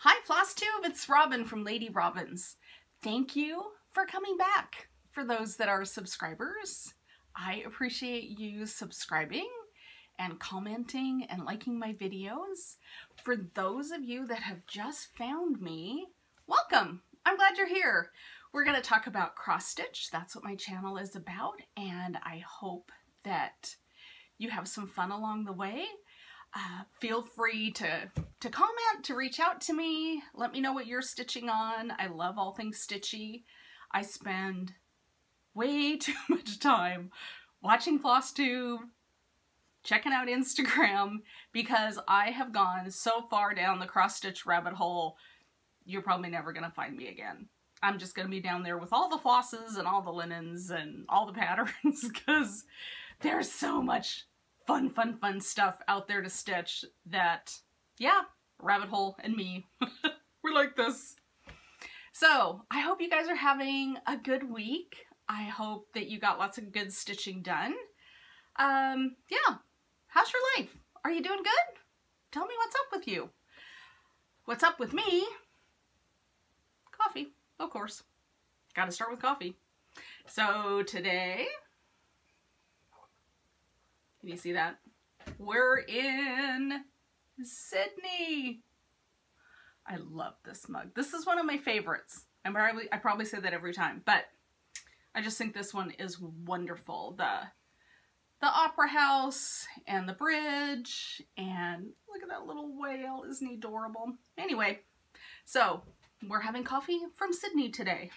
Hi FlossTube, it's Robin from Lady Robins. Thank you for coming back. For those that are subscribers, I appreciate you subscribing and commenting and liking my videos. For those of you that have just found me, welcome. I'm glad you're here. We're going to talk about cross stitch. That's what my channel is about, and I hope that you have some fun along the way. Feel free to comment, to reach out to me. Let me know what you're stitching on. I love all things stitchy. I spend way too much time watching FlossTube, checking out Instagram, because I have gone so far down the cross stitch rabbit hole, you're probably never going to find me again. I'm just going to be down there with all the flosses and all the linens and all the patterns, because there's so much fun stuff out there to stitch that, yeah, rabbit hole and me, we're like this. So I hope you guys are having a good week. I hope that you got lots of good stitching done. Yeah, how's your life? Are you doing good? Tell me what's up with you. What's up with me? Coffee, of course. Gotta start with coffee. So today, can you see that? We're in Sydney. I love this mug. This is one of my favorites. I probably say that every time, but I just think this one is wonderful. The Opera House and the bridge, and look at that little whale. Isn't he adorable? Anyway, so we're having coffee from Sydney today.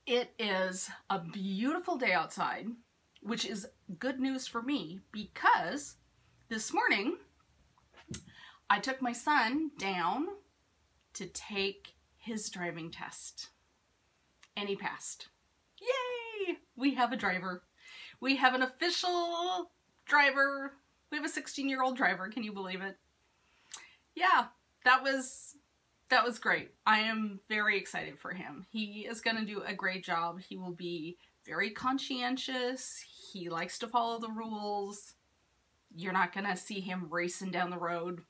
It is a beautiful day outside, which is good news for me because this morning I took my son down to take his driving test and he passed. Yay! We have a driver. We have an official driver. We have a 16-year-old driver. Can you believe it? Yeah, that was great. I am very excited for him. He is going to do a great job. He will be very conscientious. He likes to follow the rules. You're not going to see him racing down the road,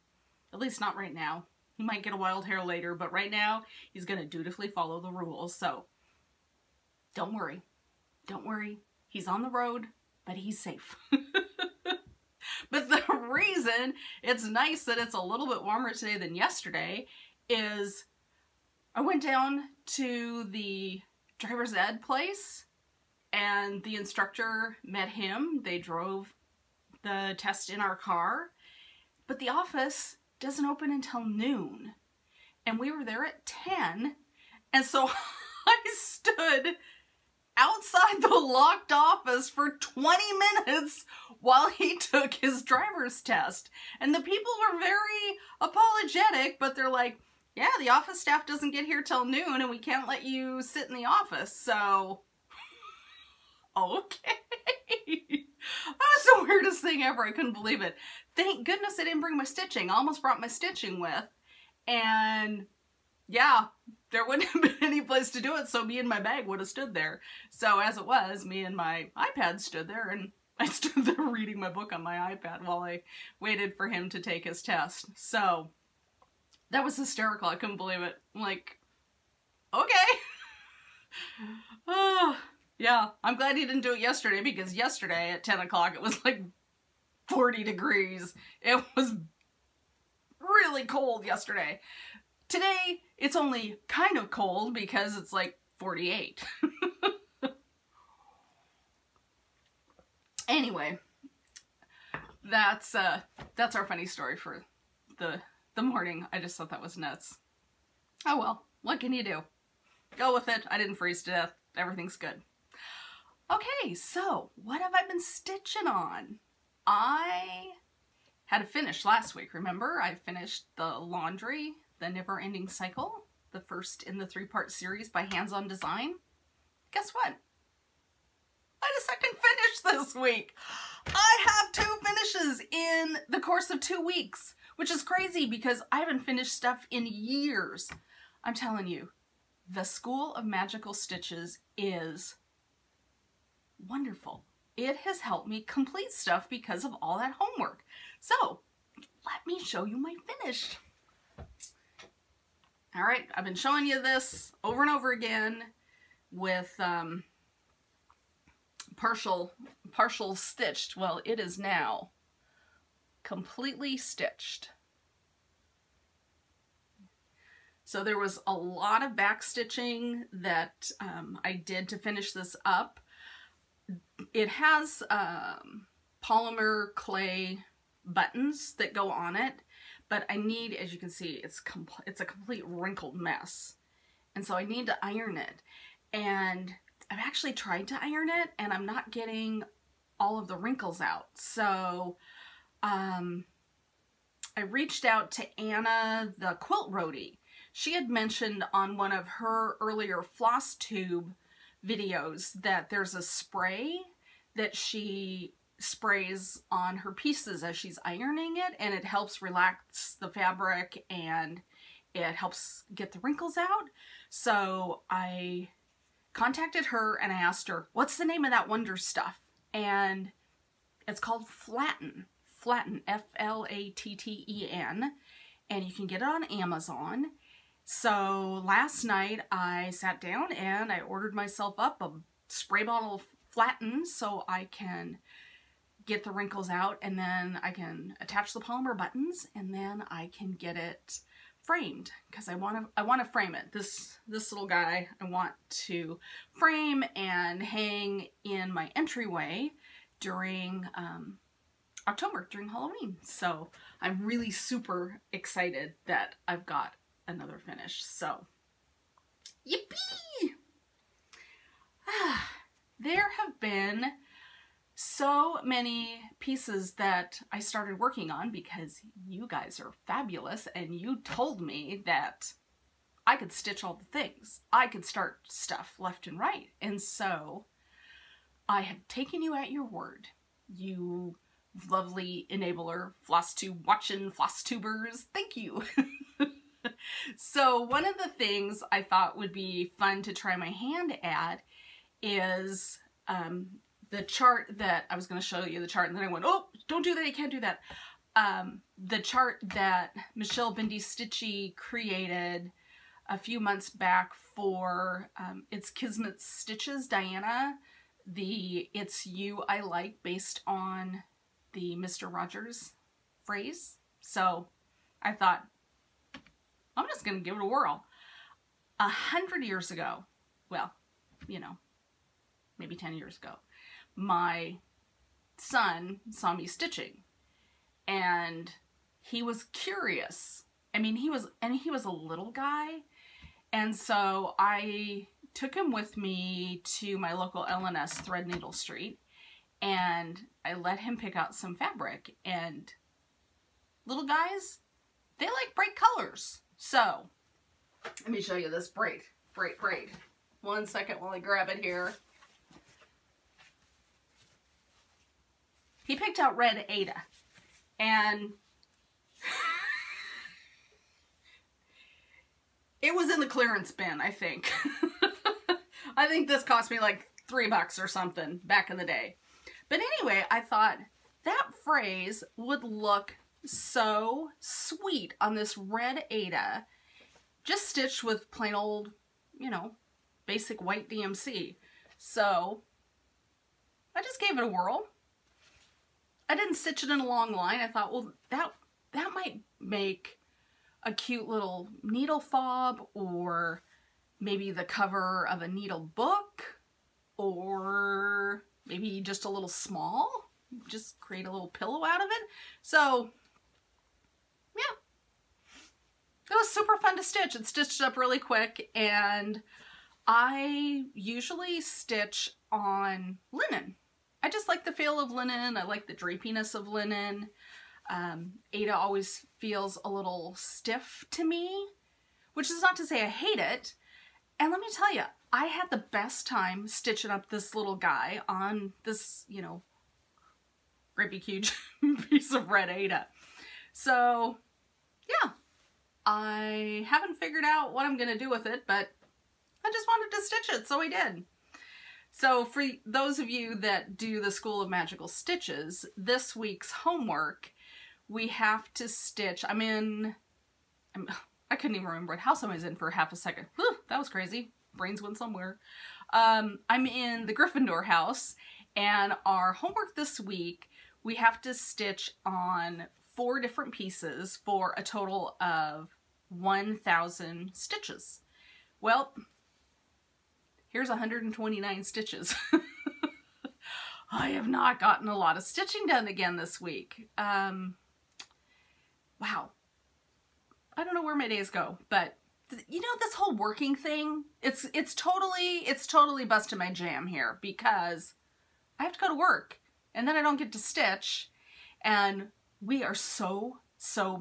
at least not right now. He might get a wild hair later, but right now he's going to dutifully follow the rules. So don't worry. Don't worry. He's on the road, but he's safe. But the reason it's nice that it's a little bit warmer today than yesterday is I went down to the driver's ed place and the instructor met him. They drove the test in our car, but the office doesn't open until noon. And we were there at 10. And so I stood outside the locked office for 20 minutes while he took his driver's test. And the people were very apologetic, but they're like, yeah, the office staff doesn't get here till noon and we can't let you sit in the office. So, okay. That was the weirdest thing ever. I couldn't believe it. Thank goodness I didn't bring my stitching. I almost brought my stitching with. And yeah, there wouldn't have been any place to do it, so me and my bag would have stood there. So as it was, me and my iPad stood there, and I stood there reading my book on my iPad while I waited for him to take his test. So that was hysterical. I couldn't believe it. I'm like, okay. Yeah, I'm glad he didn't do it yesterday, because yesterday at 10 o'clock it was like 40 degrees. It was really cold yesterday. Today, it's only kind of cold because it's like 48. Anyway, that's our funny story for the morning. I just thought that was nuts. Oh well, what can you do? Go with it. I didn't freeze to death. Everything's good. Okay, so what have I been stitching on? I had a finish last week, remember? I finished the laundry, the Never-Ending Cycle, the first in the 3-part series by Hands On Design. Guess what? I had a second finish this week. I have 2 finishes in the course of 2 weeks, which is crazy because I haven't finished stuff in years. I'm telling you, the School of Magical Stitches is wonderful. it has helped me complete stuff because of all that homework. So let me show you my finish. All right, I've been showing you this over and over again with partial stitched. Well, it is now completely stitched. So there was a lot of back stitching that I did to finish this up. It has polymer clay buttons that go on it, but I need, as you can see, it's a complete wrinkled mess. And so I need to iron it. And I've actually tried to iron it and I'm not getting all of the wrinkles out. So I reached out to Anna, the quilt roadie. She had mentioned on one of her earlier FlossTube videos that there's a spray that she sprays on her pieces as she's ironing it, and it helps relax the fabric and it helps get the wrinkles out. So I contacted her and I asked her, what's the name of that wonder stuff? And it's called Flatten, F-L-A-T-T-E-N, and you can get it on Amazon. So last night I sat down and I ordered myself up a spray bottle of Flatten so I can get the wrinkles out, and then I can attach the polymer buttons, and then I can get it framed because I want to frame it. This little guy I want to frame and hang in my entryway during October, during Halloween. So I'm really super excited that I've got another finish. So yippee! There have been so many pieces that I started working on because you guys are fabulous and you told me that I could stitch all the things. I could start stuff left and right. And so I have taken you at your word. You lovely enabler, FlossTube watching FlossTubers. Thank you. So one of the things I thought would be fun to try my hand at is the chart that I was going to show you, the chart, and then I went, oh, don't do that, you can't do that. The chart that Michelle Bendy Stitchy created a few months back for It's Kismet Stitches, Diana, the It's You I Like, based on the Mr. Rogers phrase. So I thought, I'm just going to give it a whirl. 100 years ago, well, you know, maybe 10 years ago, my son saw me stitching and he was curious. I mean, he was a little guy. And so I took him with me to my local L&S Threadneedle Street and I let him pick out some fabric, and little guys, they like bright colors. So let me show you this braid. 1 second while I grab it here. He picked out red Aida, and it was in the clearance bin, I think. I think this cost me like $3 or something back in the day. But anyway, I thought that phrase would look so sweet on this red Aida, just stitched with plain old, you know, basic white DMC. So I just gave it a whirl. I didn't stitch it in a long line. I thought, well, that might make a cute little needle fob, or maybe the cover of a needle book, or maybe just a little small. Just create a little pillow out of it. So yeah, it was super fun to stitch. It stitched up really quick, and I usually stitch on linen. I just like the feel of linen. I like the drapiness of linen. Aida always feels a little stiff to me, which is not to say I hate it. And let me tell you, I had the best time stitching up this little guy on this, you know, great big huge piece of red Aida. So yeah, I haven't figured out what I'm going to do with it, but I just wanted to stitch it, so I did. So for those of you that do the School of Magical Stitches, this week's homework, we have to stitch. I couldn't even remember what house I was in for half a second. Whew, that was crazy. Brains went somewhere. I'm in the Gryffindor house, and our homework this week, we have to stitch on 4 different pieces for a total of 1,000 stitches. Well, here's 129 stitches. I have not gotten a lot of stitching done again this week. Wow. I don't know where my days go, but you know, this whole working thing, it's totally busting my jam here because I have to go to work and then I don't get to stitch, and we are so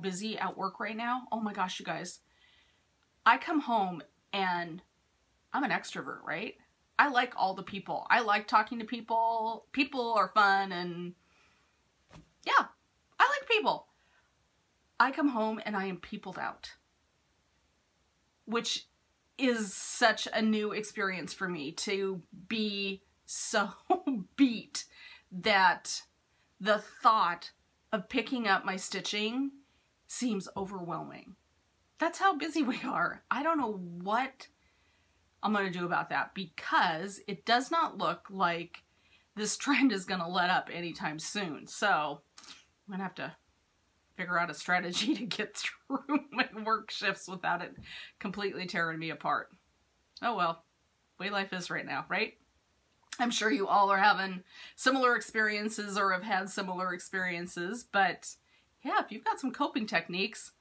busy at work right now. Oh my gosh, you guys. I come home and I'm an extrovert, right? I like all the people. I like talking to people. People are fun, and yeah, I like people. I come home and I am peopled out, which is such a new experience for me, to be so beat that the thought of picking up my stitching seems overwhelming. That's how busy we are. I don't know what I'm going to do about that, because it does not look like this trend is going to let up anytime soon. So I'm going to have to figure out a strategy to get through my work shifts without it completely tearing me apart. Oh well, way life is right now, right? I'm sure you all are having similar experiences or have had similar experiences, but yeah, if you've got some coping techniques,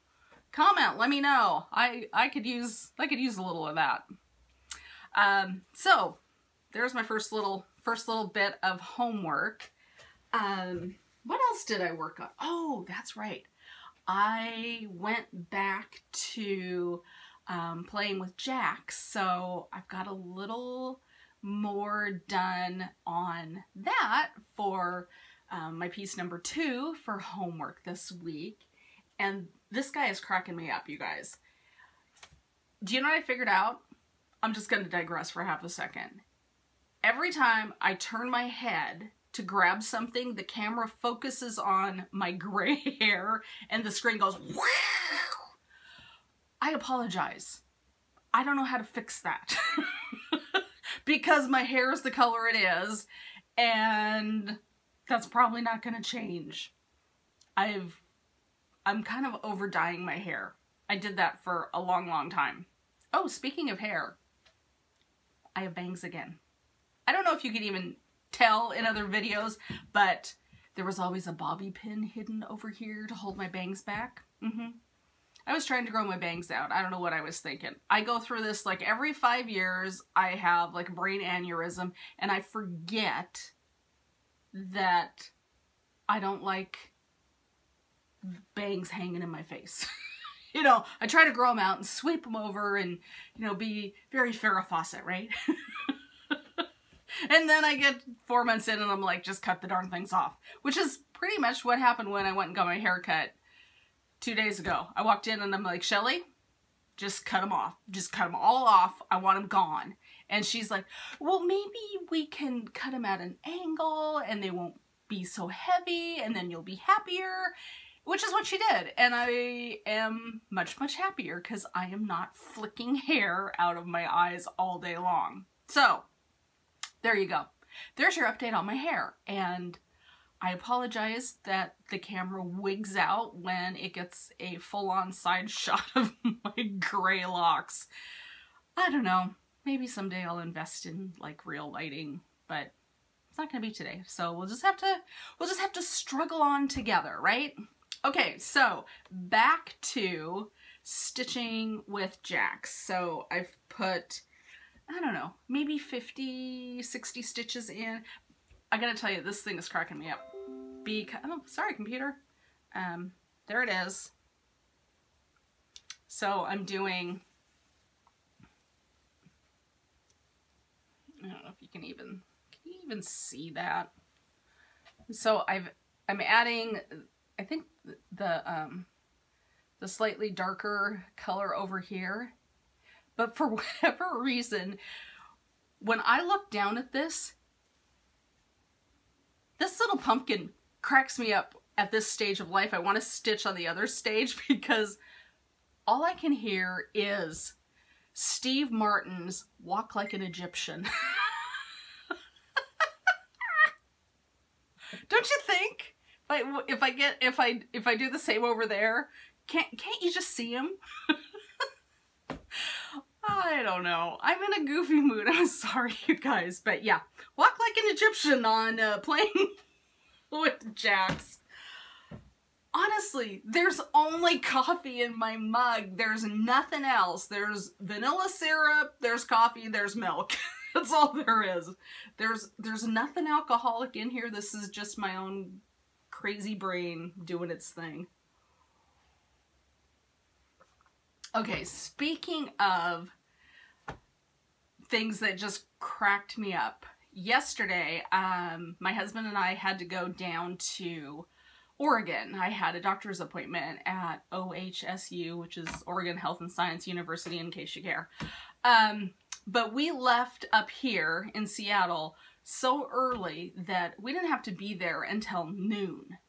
comment, let me know. I could use a little of that. So there's my first little bit of homework. What else did I work on? Oh, that's right. I went back to playing with Jax, so I've got a little more done on that for my piece number 2 for homework this week. And this guy is cracking me up, you guys. Do you know what I figured out? I'm just going to digress for half a second. Every time I turn my head to grab something, the camera focuses on my gray hair and the screen goes, wow! I apologize. I don't know how to fix that. Because my hair is the color it is, and that's probably not going to change. I'm kind of over dyeing my hair. I did that for a long time. Oh, speaking of hair, I have bangs again. I don't know if you can even tell in other videos, but there was always a bobby pin hidden over here to hold my bangs back. I was trying to grow my bangs out. I don't know what I was thinking. I go through this like every 5 years. I have like a brain aneurysm, and I forget that I don't like bangs hanging in my face. You know, I try to grow them out and sweep them over and, you know, be very Farrah Fawcett, right? And then I get 4 months in and I'm like, just cut the darn things off. Which is pretty much what happened when I went and got my hair cut 2 days ago. I walked in and I'm like, Shelly, just cut them off. Just cut them all off. I want them gone. And she's like, well, maybe we can cut them at an angle and they won't be so heavy and then you'll be happier. Which is what she did. And I am much happier because I am not flicking hair out of my eyes all day long. So, there you go. There's your update on my hair. And I apologize that the camera wigs out when it gets a full-on side shot of my gray locks. I don't know. Maybe someday I'll invest in like real lighting, but it's not gonna be today. So we'll just have to struggle on together, right? Okay, so back to stitching with Jax. So I've put, I don't know, maybe 50, 60 stitches in. I gotta tell you, this thing is cracking me up. Because, oh, sorry, computer. There it is. So I'm doing, I don't know if you can even see that. So I'm adding, I think the slightly darker color over here, but for whatever reason, when I look down at this little pumpkin cracks me up at this stage of life. I want to stitch on the other stage because all I can hear is Steve Martin's Walk Like an Egyptian. Don't you think? If I do the same over there, can't you just see him? I don't know. I'm in a goofy mood. I'm sorry, you guys, but yeah, Walk Like an Egyptian on playing with Jax. Honestly, there's only coffee in my mug. There's nothing else. There's vanilla syrup, there's coffee, there's milk. That's all there is. There's nothing alcoholic in here. This is just my own crazy brain doing its thing. Okay, speaking of things that just cracked me up. Yesterday, my husband and I had to go down to Oregon. I had a doctor's appointment at OHSU, which is Oregon Health and Science University, in case you care. But we left up here in Seattle so early that we didn't have to be there until noon.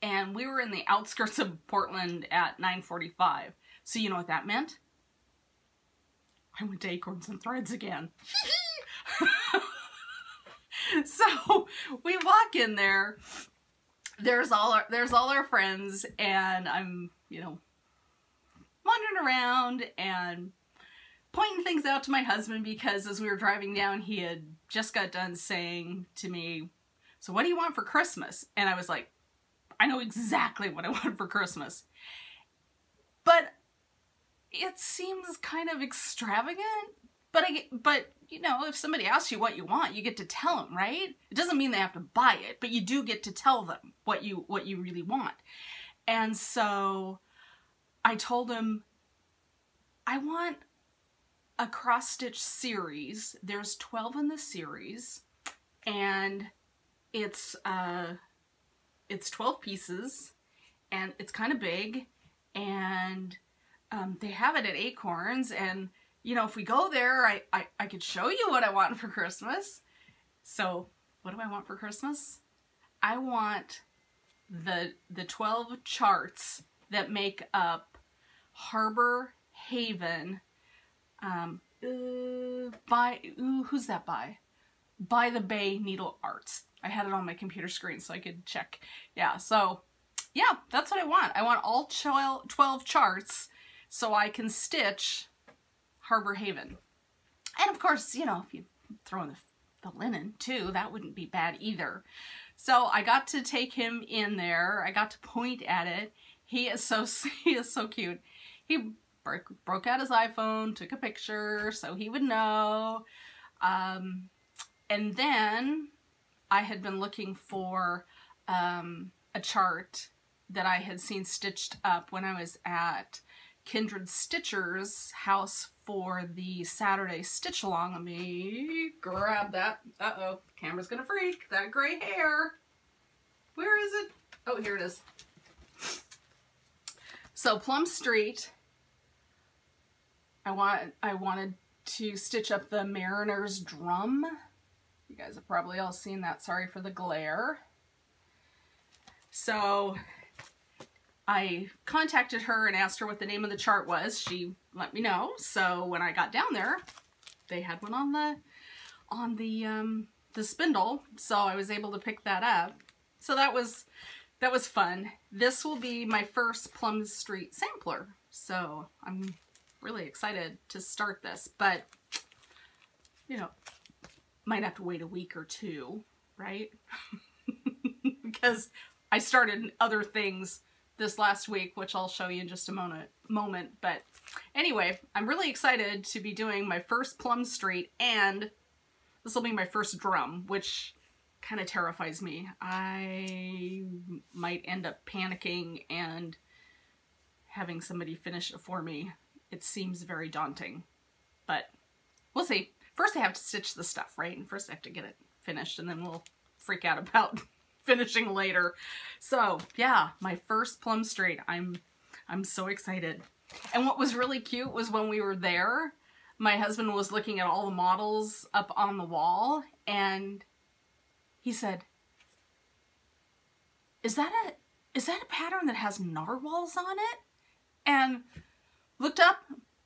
And we were in the outskirts of Portland at 9:45. So you know what that meant? I went to Acorns and Threads again. So we walk in there. There's all our friends, and I'm, you know, wandering around and pointing things out to my husband because as we were driving down, he had just got done saying to me, "So what do you want for Christmas?" And I was like, I know exactly what I want for Christmas. But it seems kind of extravagant. But you know, if somebody asks you what you want, you get to tell them, right? It doesn't mean they have to buy it, but you do get to tell them what you really want. And so I told him, I want a cross-stitch series. There's 12 in the series, and it's 12 pieces, and it's kind of big, and they have it at Acorns, and you know, if we go there, I could show you what I want for Christmas. So what do I want for Christmas? I want the 12 charts that make up Harbor Haven, who's that by? By the Bay Needle Arts. I had it on my computer screen so I could check. Yeah, so yeah, that's what I want. I want all 12 charts so I can stitch Harbor Haven. And of course, you know, if you throw in the linen too, that wouldn't be bad either. So I got to take him in there. I got to point at it. He is so cute. He broke out his iPhone, took a picture so he would know. And then I had been looking for a chart that I had seen stitched up when I was at Kindred Stitcher's house for the Saturday stitch along. Let me grab that. Uh-oh, camera's gonna freak. That gray hair. Where is it? Oh, here it is. So Plum Street, I wanted to stitch up the Mariner's Drum. You guys have probably all seen that. Sorry for the glare. So I contacted her and asked her what the name of the chart was. She let me know. So when I got down there, they had one on the spindle, so I was able to pick that up. So that was fun. This will be my first Plum Street sampler, so I'm really excited to start this. But you know, might have to wait a week or two, right? Because I started other things this last week, which I'll show you in just a moment. But anyway, I'm really excited to be doing my first Plum Street, and this will be my first drum, which kind of terrifies me. I might end up panicking and having somebody finish it for me. It seems very daunting, but we'll see. First I have to stitch the stuff, right? And first I have to get it finished, and then we'll freak out about finishing later. So yeah, my first Plum Street. I'm so excited. And what was really cute was when we were there, my husband was looking at all the models up on the wall, and he said, is that a pattern that has narwhals on it? And looked up,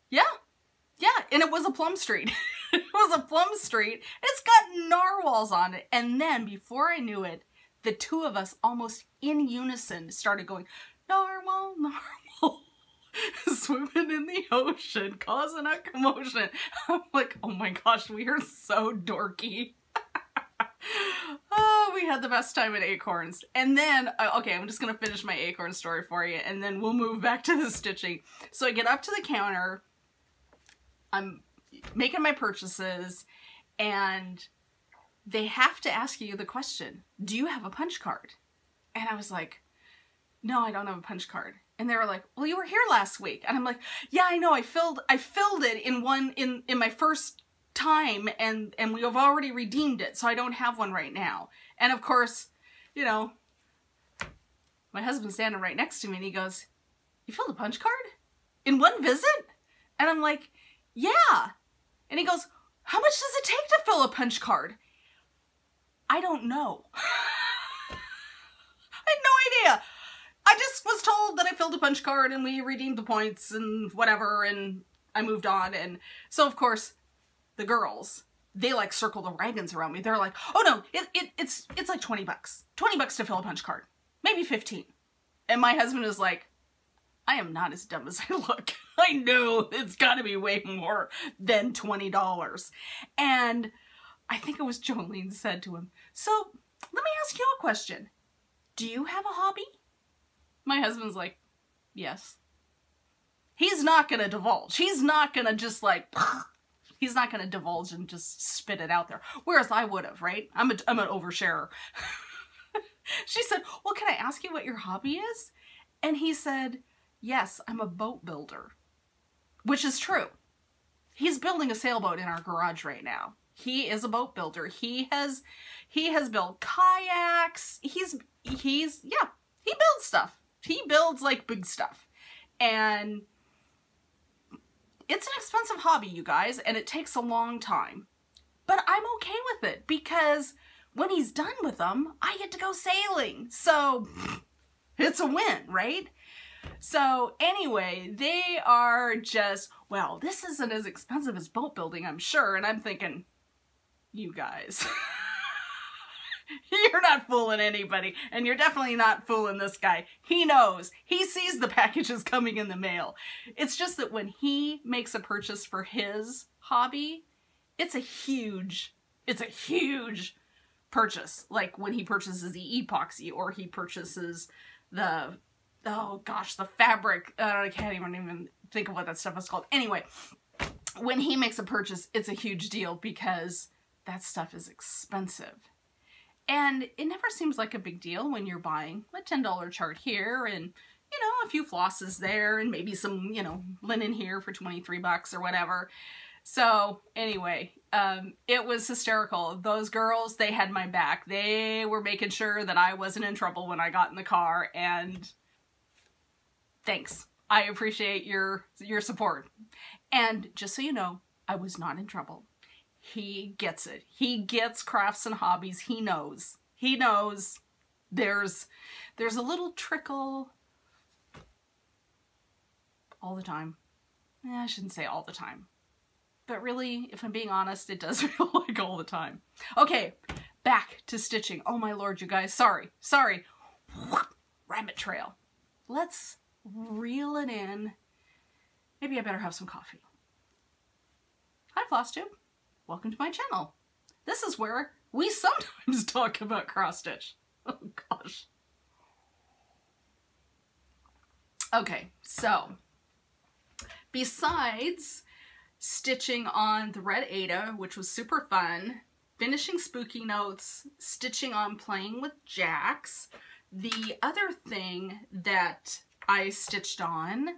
yeah, and it was a plum street. It was a plum street. It's got narwhals on it. And then before I knew it, the two of us almost in unison started going, narwhal, narwhal, swimming in the ocean, causing a commotion. I'm like, oh my gosh, we are so dorky. Oh, we had the best time at Acorns. And then, okay, I'm just going to finish my acorn story for you, and then we'll move back to the stitching. So I get up to the counter, I'm making my purchases, and they have to ask you the question, do you have a punch card? And I was like, no, I don't have a punch card. And they were like, well, you were here last week. And I'm like, yeah, I know, I filled it in my first time, and we have already redeemed it, so I don't have one right now. And of course, you know, my husband's standing right next to me, and he goes, you filled a punch card in one visit? And I'm like, yeah. And he goes, how much does it take to fill a punch card? I don't know. I had no idea. I just was told that I filled a punch card and we redeemed the points and whatever, and I moved on. And so of course the girls, they like circle the wagons around me. They're like, oh no, it's like 20 bucks. 20 bucks to fill a punch card. Maybe 15. And my husband is like, I am not as dumb as I look. I know it's gotta be way more than $20. And I think it was Jolene said to him, so let me ask you a question. Do you have a hobby? My husband's like, yes. He's not gonna divulge. He's not gonna just like, he's not gonna divulge and just spit it out there. Whereas I would have, right? I'm an oversharer. She said, well, can I ask you what your hobby is? And he said, yes, I'm a boat builder. Which is true. He's building a sailboat in our garage right now. He is a boat builder. He has built kayaks. Yeah, he builds stuff. He builds like big stuff. And it's an expensive hobby, you guys, and it takes a long time. But I'm okay with it because when he's done with them, I get to go sailing. So it's a win, right? So anyway, they are just, well, this isn't as expensive as boat building, I'm sure. And I'm thinking, you guys, you're not fooling anybody. And you're definitely not fooling this guy. He knows. He sees the packages coming in the mail. It's just that when he makes a purchase for his hobby, it's a huge purchase. Like when he purchases the epoxy, or he purchases the, oh gosh, the fabric. I can't even think of what that stuff is called. Anyway, when he makes a purchase, it's a huge deal because that stuff is expensive. And it never seems like a big deal when you're buying a $10 chart here and, you know, a few flosses there and maybe some, you know, linen here for 23 bucks or whatever. So anyway, it was hysterical. Those girls, they had my back. They were making sure that I wasn't in trouble when I got in the car, and thanks. I appreciate your support. And just so you know, I was not in trouble. He gets it. He gets crafts and hobbies. He knows. He knows there's a little trickle all the time. I shouldn't say all the time. But really, if I'm being honest, it does feel like all the time. Okay, back to stitching. Oh my lord, you guys. Sorry. Rabbit trail. Let's reel it in. Maybe I better have some coffee. Hi, FlossTube. Welcome to my channel. This is where we sometimes talk about cross stitch. Oh gosh. Okay, so besides stitching on the red Aida, which was super fun, finishing spooky notes, stitching on playing with Jax, the other thing that I stitched on,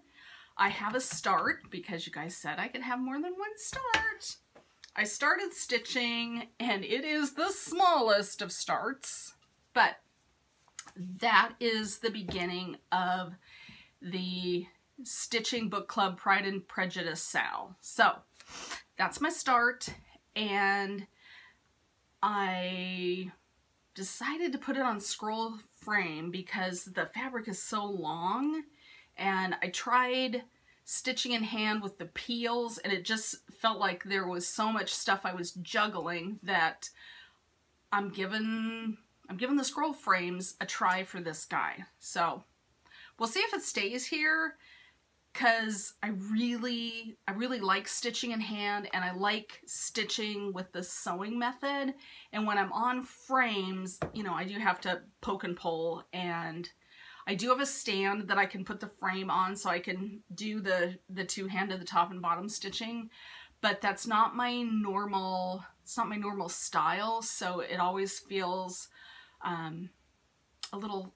I have a start because you guys said I could have more than one start. I started stitching, and it is the smallest of starts, but that is the beginning of the Stitching Book Club Pride and Prejudice SAL. So that's my start, and I decided to put it on scroll frame because the fabric is so long, and I tried stitching in hand with the peels, and it just felt like there was so much stuff I was juggling that I'm giving the scroll frames a try for this guy. So we'll see if it stays here, because I really like stitching in hand, and I like stitching with the sewing method. And when I'm on frames, you know, I do have to poke and pull, and I do have a stand that I can put the frame on so I can do the two-handed, the top and bottom stitching, but that's not my normal, it's not my normal style, so it always feels a little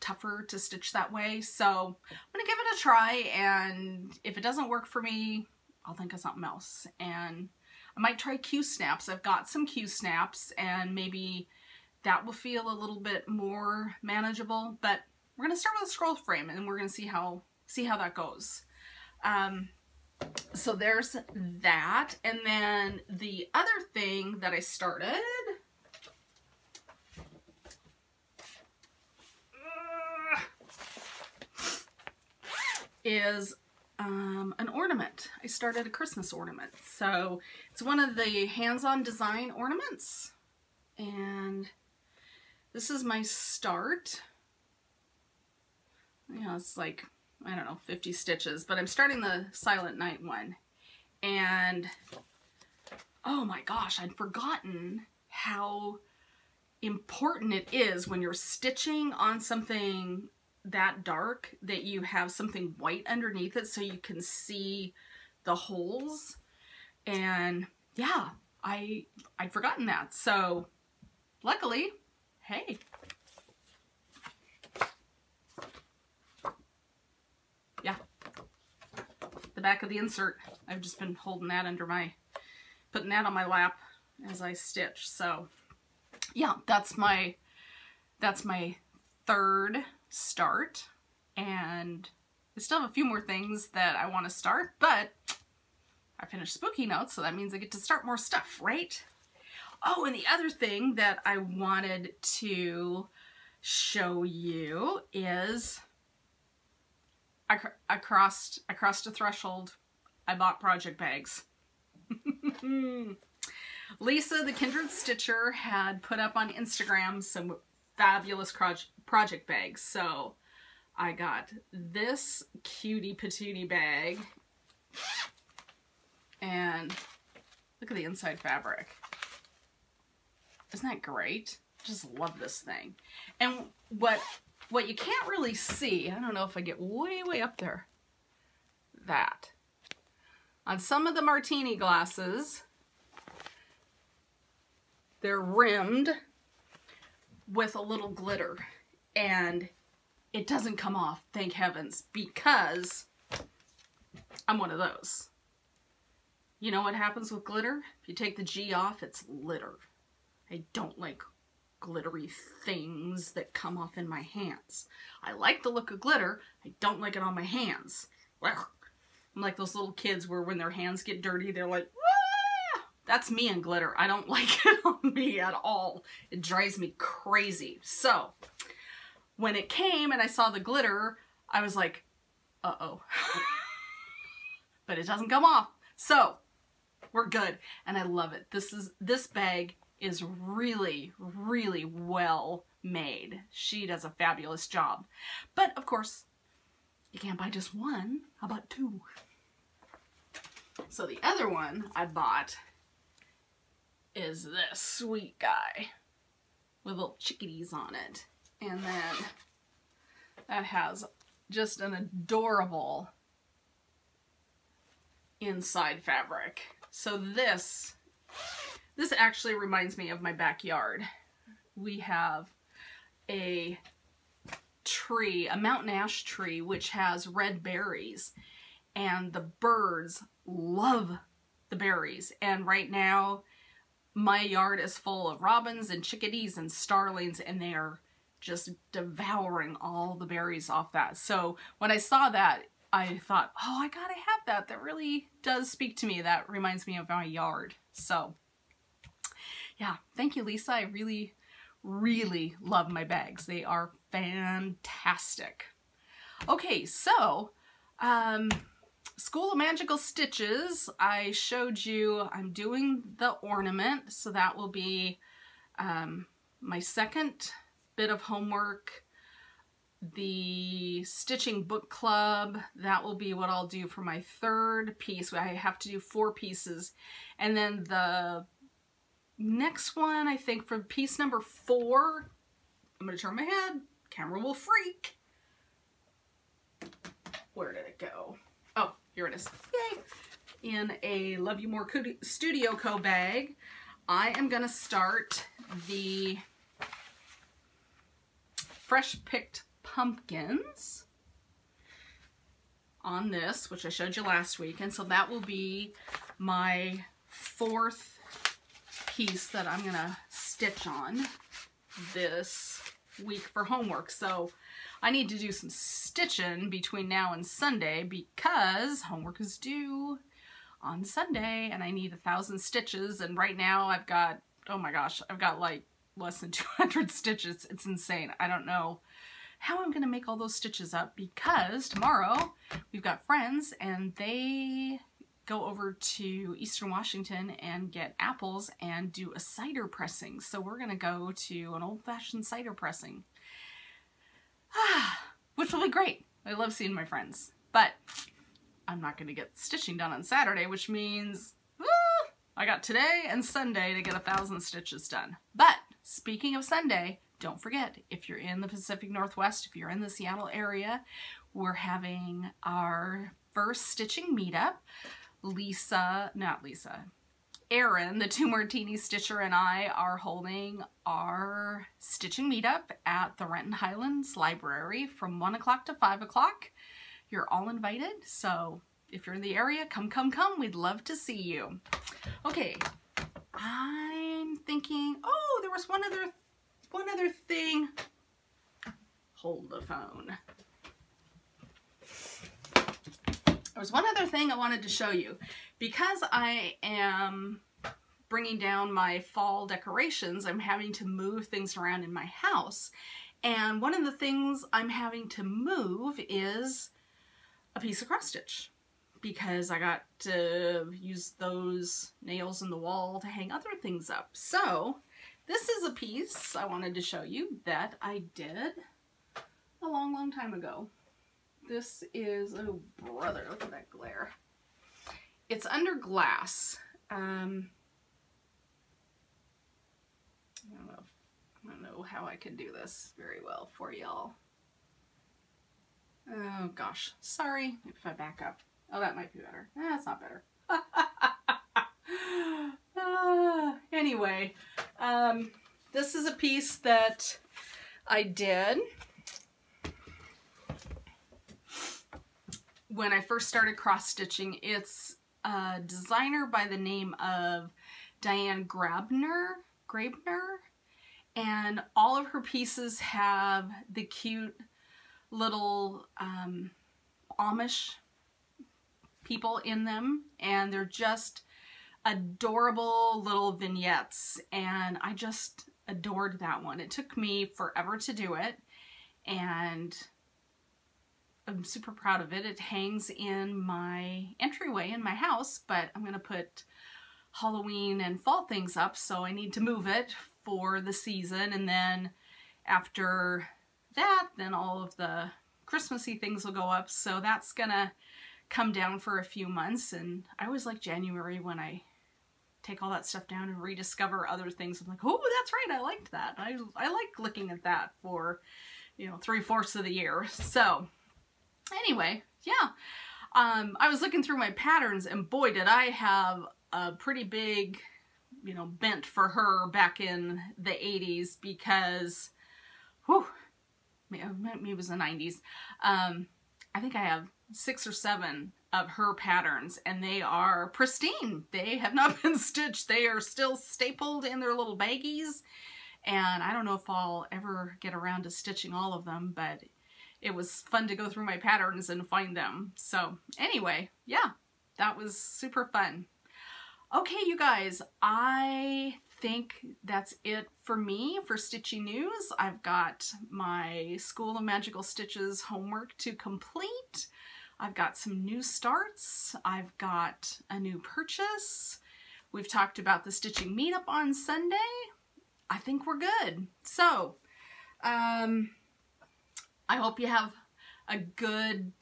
tougher to stitch that way. So I'm gonna give it a try, and if it doesn't work for me, I'll think of something else. And I might try Q-snaps. I've got some Q-snaps, and maybe that will feel a little bit more manageable, but we're gonna start with a scroll frame, and we're gonna see how that goes. So there's that. And then the other thing that I started is an ornament. I started a Christmas ornament. So it's one of the hands-on design ornaments, and this is my start. You know, it's like, I don't know, 50 stitches, but I'm starting the Silent Night one. And oh my gosh, I'd forgotten how important it is when you're stitching on something that dark that you have something white underneath it so you can see the holes. And yeah, I'd forgotten that. So luckily, hey, yeah, the back of the insert, I've just been holding that under my, putting that on my lap as I stitch. So yeah, that's my third start, and I still have a few more things that I want to start, but I finished Spooky Notes, so that means I get to start more stuff, right? Oh, and the other thing that I wanted to show you is I crossed a threshold. I bought project bags. Lisa, the Kindred Stitcher, had put up on Instagram some fabulous project bags. So I got this cutie patootie bag, and look at the inside fabric. Isn't that great? Just love this thing. And what you can't really see, I don't know if I get way up there, that on some of the martini glasses, they're rimmed with a little glitter, and it doesn't come off, thank heavens, because I'm one of those. You know what happens with glitter? If you take the G off, it's litter. I don't like glittery things that come off in my hands. I like the look of glitter, I don't like it on my hands. I'm like those little kids where when their hands get dirty, they're like, "Wah!" That's me and glitter. I don't like it on me at all. It drives me crazy. So when it came and I saw the glitter, I was like, uh-oh. But it doesn't come off. So we're good. And I love it. This bag is really well made. She does a fabulous job. But of course, you can't buy just one. How about two? So the other one I bought is this sweet guy with little chickadees on it. And then that has just an adorable inside fabric. So this actually reminds me of my backyard. We have a tree, a mountain ash tree, which has red berries, and the birds love the berries. And right now my yard is full of robins and chickadees and starlings, and they are just devouring all the berries off that. So when I saw that, I thought, oh, I gotta have that. That really does speak to me. That reminds me of my yard. So yeah, thank you, Lisa. I really, really love my bags. They are fantastic. Okay, so School of Magical Stitches, I showed you I'm doing the ornament, so that will be my second bit of homework. The stitching book club, that will be what I'll do for my third piece. I have to do 4 pieces. And then the next one, I think for piece number 4, I'm going to turn my head. Camera will freak. Where did it go? Oh, here it is. Yay! In a Love You More Studio Co bag, I am going to start the fresh picked pumpkins on this, which I showed you last week, and so that will be my 4th piece that I'm gonna stitch on this week for homework. So I need to do some stitching between now and Sunday because homework is due on Sunday and I need 1,000 stitches, and right now I've got, oh my gosh, I've got like less than 200 stitches. It's insane. I don't know how I'm gonna make all those stitches up because tomorrow we've got friends and they go over to Eastern Washington and get apples and do a cider pressing. So we're gonna go to an old-fashioned cider pressing, which will be great. I love seeing my friends, but I'm not gonna get stitching done on Saturday, which means I got today and Sunday to get 1,000 stitches done. But speaking of Sunday, don't forget, if you're in the Pacific Northwest, if you're in the Seattle area, we're having our first stitching meetup. Erin, the 2 Martini Stitcher, and I are holding our stitching meetup at the Renton Highlands Library from 1 o'clock to 5 o'clock. You're all invited, so if you're in the area, come, come, come. We'd love to see you. Okay, I'm thinking, oh, there was one other thing. Hold the phone. There was one other thing I wanted to show you. Because I am bringing down my fall decorations, I'm having to move things around in my house. And one of the things I'm having to move is a piece of cross stitch, because I got to use those nails in the wall to hang other things up. So this is a piece I wanted to show you that I did a long, long time ago. This is, oh brother, look at that glare. It's under glass. I don't know how I can do this very well for y'all. Oh gosh, sorry if I back up. Oh, that might be better. That's not better. Anyway, this is a piece that I did when I first started cross-stitching. It's a designer by the name of Diane Grabner, and all of her pieces have the cute little Amish people in them, and they're just adorable little vignettes, and I just adored that one. It took me forever to do it, and I'm super proud of it. It hangs in my entryway in my house, but I'm going to put Halloween and fall things up, so I need to move it for the season, and then after that, then all of the Christmassy things will go up, so that's gonna come down for a few months. And I always like January when I take all that stuff down and rediscover other things. I'm like, oh, that's right, I liked that. I like looking at that for, you know, 3/4 of the year. So anyway, yeah, I was looking through my patterns, and boy, did I have a pretty big, you know, bent for her back in the 80s, because, whew, maybe it was the 90s. I think I have 6 or 7 of her patterns, and they are pristine. They have not been stitched. They are still stapled in their little baggies, and I don't know if I'll ever get around to stitching all of them, but it was fun to go through my patterns and find them. So anyway, yeah, that was super fun. Okay, you guys, I think that's it for me for Stitchy News. I've got my School of Magical Stitches homework to complete. I've got some new starts. I've got a new purchase. We've talked about the stitching meetup on Sunday. I think we're good. So, I hope you have a good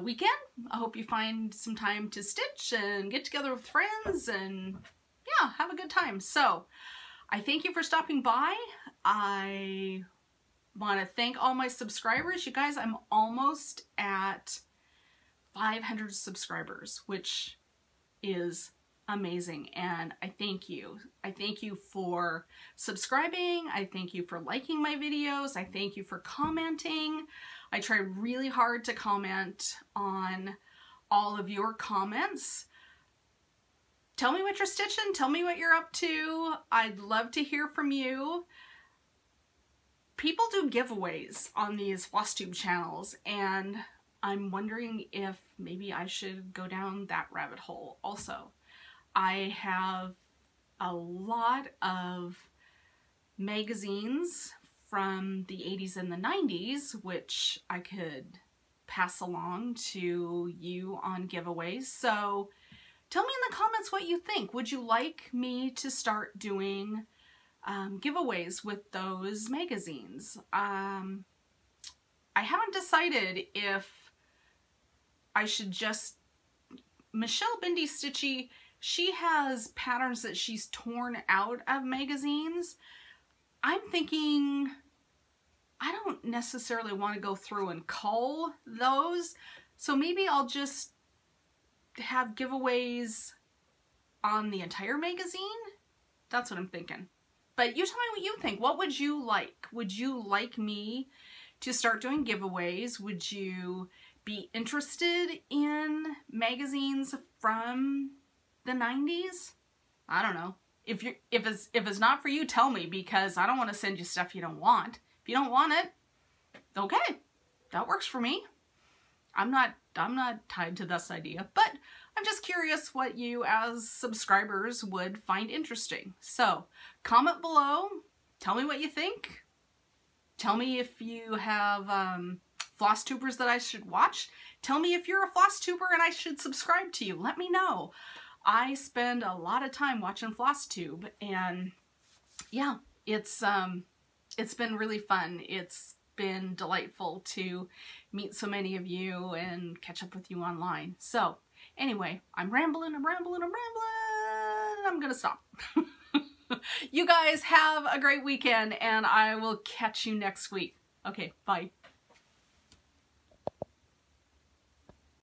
weekend. I hope you find some time to stitch and get together with friends and yeah, have a good time. So I thank you for stopping by. I want to thank all my subscribers. You guys, I'm almost at 500 subscribers, which is amazing, and I thank you. I thank you for subscribing. I thank you for liking my videos. I thank you for commenting. I try really hard to comment on all of your comments. Tell me what you're stitching. Tell me what you're up to. I'd love to hear from you. People do giveaways on these FlossTube channels, and I'm wondering if maybe I should go down that rabbit hole also. I have a lot of magazines from the 80s and the 90s, which I could pass along to you on giveaways. So tell me in the comments what you think. Would you like me to start doing giveaways with those magazines? I haven't decided if I should just... Michelle Bendy Stitchy, she has patterns that she's torn out of magazines. I'm thinking I don't necessarily want to go through and cull those, so maybe I'll just have giveaways on the entire magazine. That's what I'm thinking. But you tell me what you think. What would you like? Would you like me to start doing giveaways? Would you be interested in magazines from the 90s? I don't know. If it's not for you, tell me, because I don't want to send you stuff you don't want. If you don't want it, okay, that works for me. I'm not tied to this idea, but I'm just curious what you as subscribers would find interesting. So comment below, tell me what you think. Tell me if you have FlossTubers that I should watch. Tell me if you're a FlossTuber and I should subscribe to you. Let me know. I spend a lot of time watching FlossTube, and yeah, it's been really fun. It's been delightful to meet so many of you and catch up with you online. So anyway, I'm rambling. I'm gonna stop. You guys have a great weekend, and I will catch you next week. Okay, bye.